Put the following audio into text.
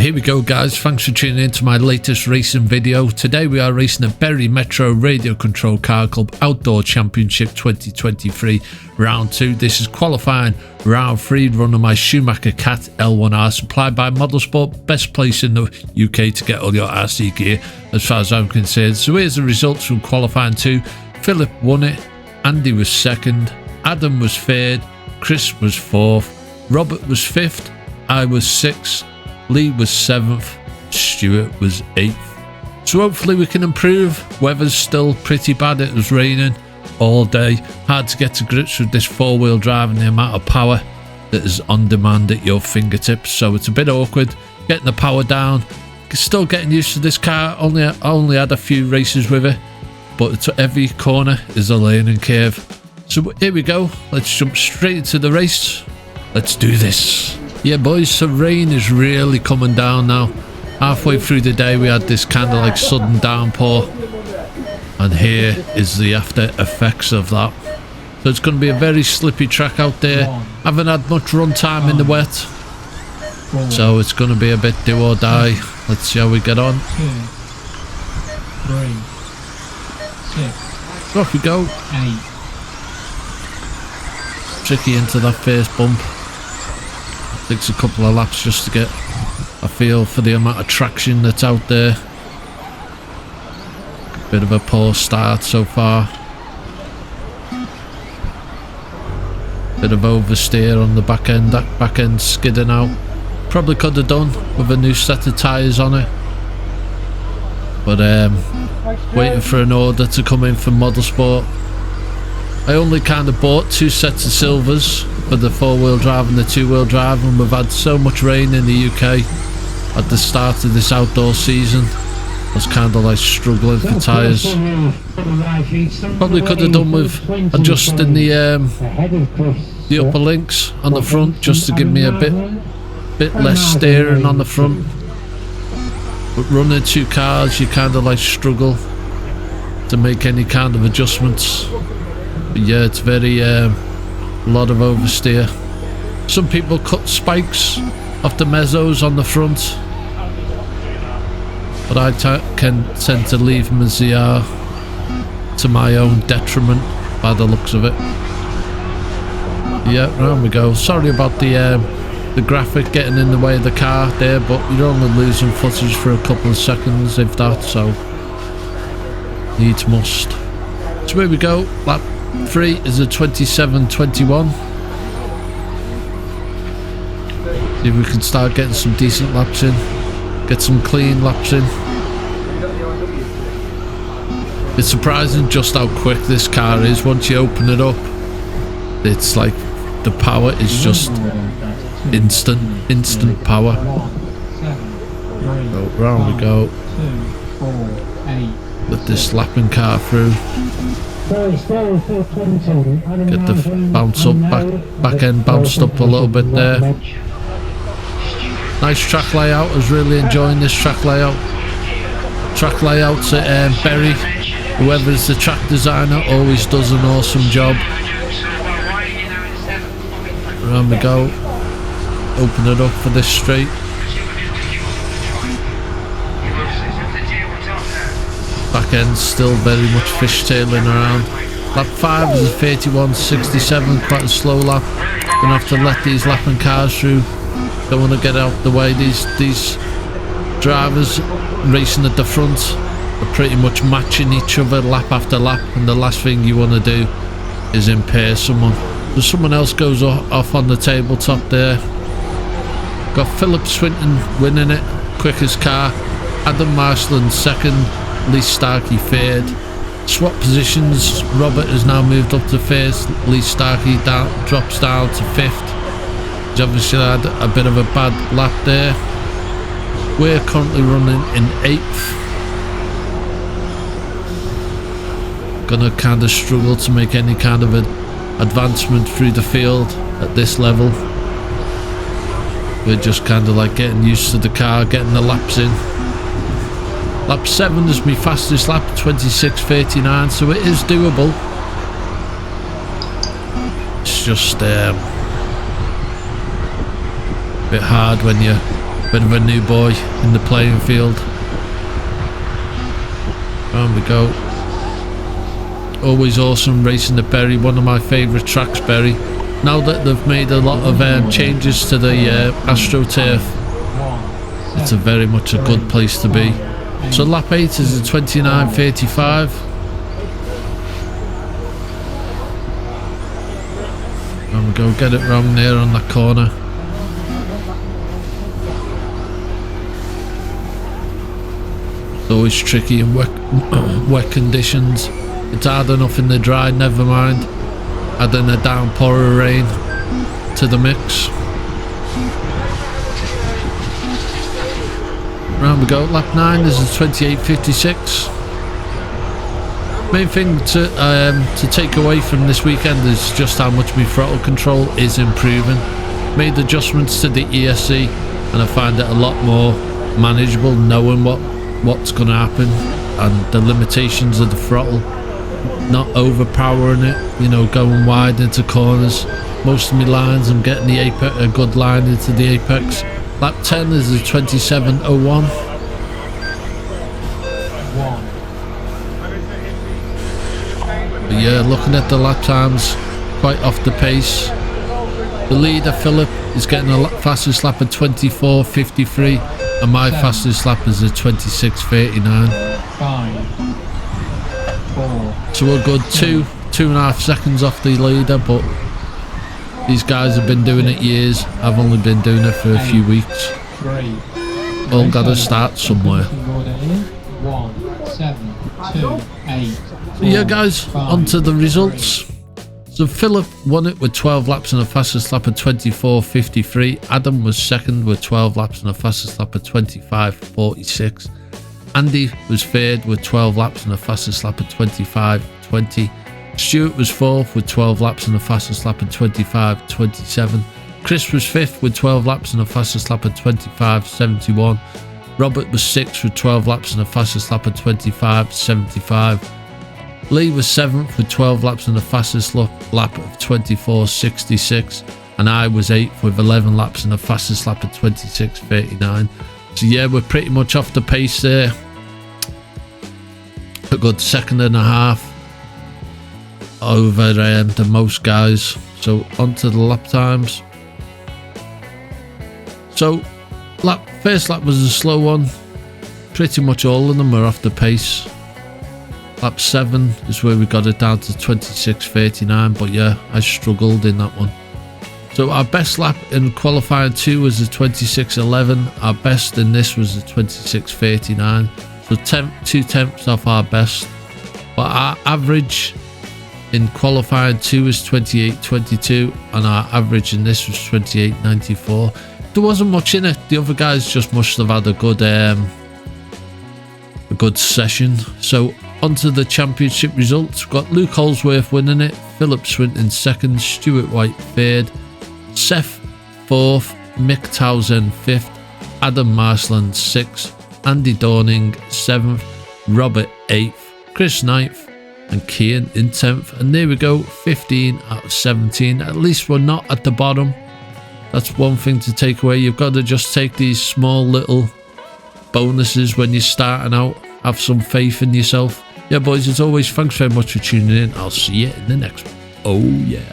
Here we go guys, thanks for tuning in to my latest racing video. Today we are racing a Berry Metro Radio Control Car Club Outdoor Championship 2023 round 2. This is qualifying round 3, run on my Schumacher Cat L1R supplied by Motorsport. Best place in the UK to get all your RC gear as far as I'm concerned. So here's the results from qualifying 2. Philip won it, Andy was 2nd, Adam was 3rd, Chris was 4th, Robert was 5th, I was 6th, Lee was 7th, Stuart was 8th. So hopefully we can improve. Weather's still pretty bad. It was raining all day. Hard to get to grips with this four-wheel drive and the amount of power that is on demand at your fingertips. So it's a bit awkward getting the power down. Still getting used to this car. Only had a few races with it, but every corner is a learning curve. So here we go. Let's jump straight into the race. Let's do this. Yeah boys, so rain is really coming down now. Halfway through the day we had this kind of like sudden downpour, and here is the after effects of that. So it's going to be a very slippy track out there. Haven't had much run time in the wet, so it's going to be a bit do or die. Let's see how we get on. 2, 3, 6. Off we go. 8. Tricky into that first bump. Takes a couple of laps just to get a feel for the amount of traction that's out there. Bit of a poor start so far. Bit of oversteer on the back end. That back end skidding out. Probably could have done with a new set of tyres on it. But waiting for an order to come in from Motorsport. I only kind of bought 2 sets of silvers for the 4-wheel drive and the 2-wheel drive, and we've had so much rain in the UK at the start of this outdoor season. I was kind of like struggling for tyres. Probably could have done with adjusting the upper links on the front just to give me a bit less steering on the front. But running 2 cars, you kind of like struggle to make any kind of adjustments. But yeah, it's very a lot of oversteer. Some people cut spikes off the mezzos on the front, but I can tend to leave them as they are, to my own detriment by the looks of it. Yeah, round we go. Sorry about the graphic getting in the way of the car there, but you're only losing footage for a couple of seconds if that, so needs must. So here we go. Lap 3 is a 27.21. See if we can start getting some decent laps in, get some clean laps in. It's surprising just how quick this car is. Once you open it up, it's like the power is just instant power. So round we go. Let this lapping car through. Get the bounce up, back end bounced up a little bit there. Nice track layout. I was really enjoying this track layout. Track layouts at Berry, whoever's the track designer, always does an awesome job. Around we go. Open it up for this straight. Back end still very much fishtailing around. Lap 5 is a 31.67, quite a slow lap. Gonna have to let these lapping cars through. Don't want to get out the way. These drivers racing at the front are pretty much matching each other lap after lap, and the last thing you want to do is impair someone. So someone else goes off on the tabletop there. Got Philip Swinton winning it, quickest car. Adam Marshall in 2nd. Lee Starkey 3rd. Swap positions. Robert has now moved up to 1st. Lee Starkey drops down to 5th. He's obviously had a bit of a bad lap there. We're currently running in 8th. Gonna kind of struggle to make any kind of an advancement through the field at this level. We're just kind of like getting used to the car, getting the laps in. Lap 7 is my fastest lap, 26.39, so it is doable. It's just a bit hard when you're Bit of a new boy in the playing field. Round we go. Always awesome racing at Bury, one of my favourite tracks, Bury. Now that they've made a lot of changes to the AstroTurf, it's a very much a good place to be. So lap 8 is a 29.35. And we go, get it wrong there on that corner. It's always tricky in wet conditions. It's hard enough in the dry, never mind adding a downpour of rain to the mix. Round we go, lap 9 is a 28.56. Main thing to take away from this weekend is just how much my throttle control is improving. Made adjustments to the ESC and I find it a lot more manageable, knowing what's going to happen and the limitations of the throttle, not overpowering it, you know, going wide into corners. Most of my lines I'm getting the apex, a good line into the apex. Lap 10 is a 27.01. But yeah, looking at the lap times, quite off the pace. The leader Philip is getting a fastest lap of 24.53 and my fastest lap is a 26.39. 5, 4. So we're good 2.5 seconds off the leader, but these guys have been doing it years. I've only been doing it for a few weeks. 3. All got to start somewhere. 1, 7, 2, 8. So yeah guys, on to the results. So Philip won it with 12 laps and a fastest lap of 24.53. Adam was second with 12 laps and a fastest lap of 25.46. Andy was third with 12 laps and a fastest lap of 25.20. Stuart was fourth with 12 laps and a fastest lap of 25.27. Chris was fifth with 12 laps and a fastest lap of 25.71. Robert was sixth with 12 laps and a fastest lap of 25.75. Lee was seventh with 12 laps and a fastest lap of 24.66. And I was eighth with 11 laps and a fastest lap of 26.39. So yeah, we're pretty much off the pace there. A good second and a half over the most guys. So onto the lap times. So first lap was a slow one. Pretty much all of them were off the pace. Lap 7 is where we got it down to 26.39, but yeah, I struggled in that one. So our best lap in qualifying 2 was a 26.11. Our best in this was a 26.39. So 2 tenths off our best. But our average in qualifying 2 is 28.22 and our average in this was 28.94. There wasn't much in it. The other guys just must have had a good session. So onto the championship results. We've got Luke Holsworth winning it, Philip Swinton second, Stuart White third, Seth fourth, Mick Townsend fifth, Adam Marsland sixth, Andy Dorning 7th, Robert 8th, Chris 9th and Kian in 10th. And there we go, 15 out of 17. At least we're not at the bottom. That's one thing to take away. You've got to just take these small little bonuses when you're starting out. Have some faith in yourself. Yeah boys, as always, thanks very much for tuning in. I'll see you in the next one. Oh yeah.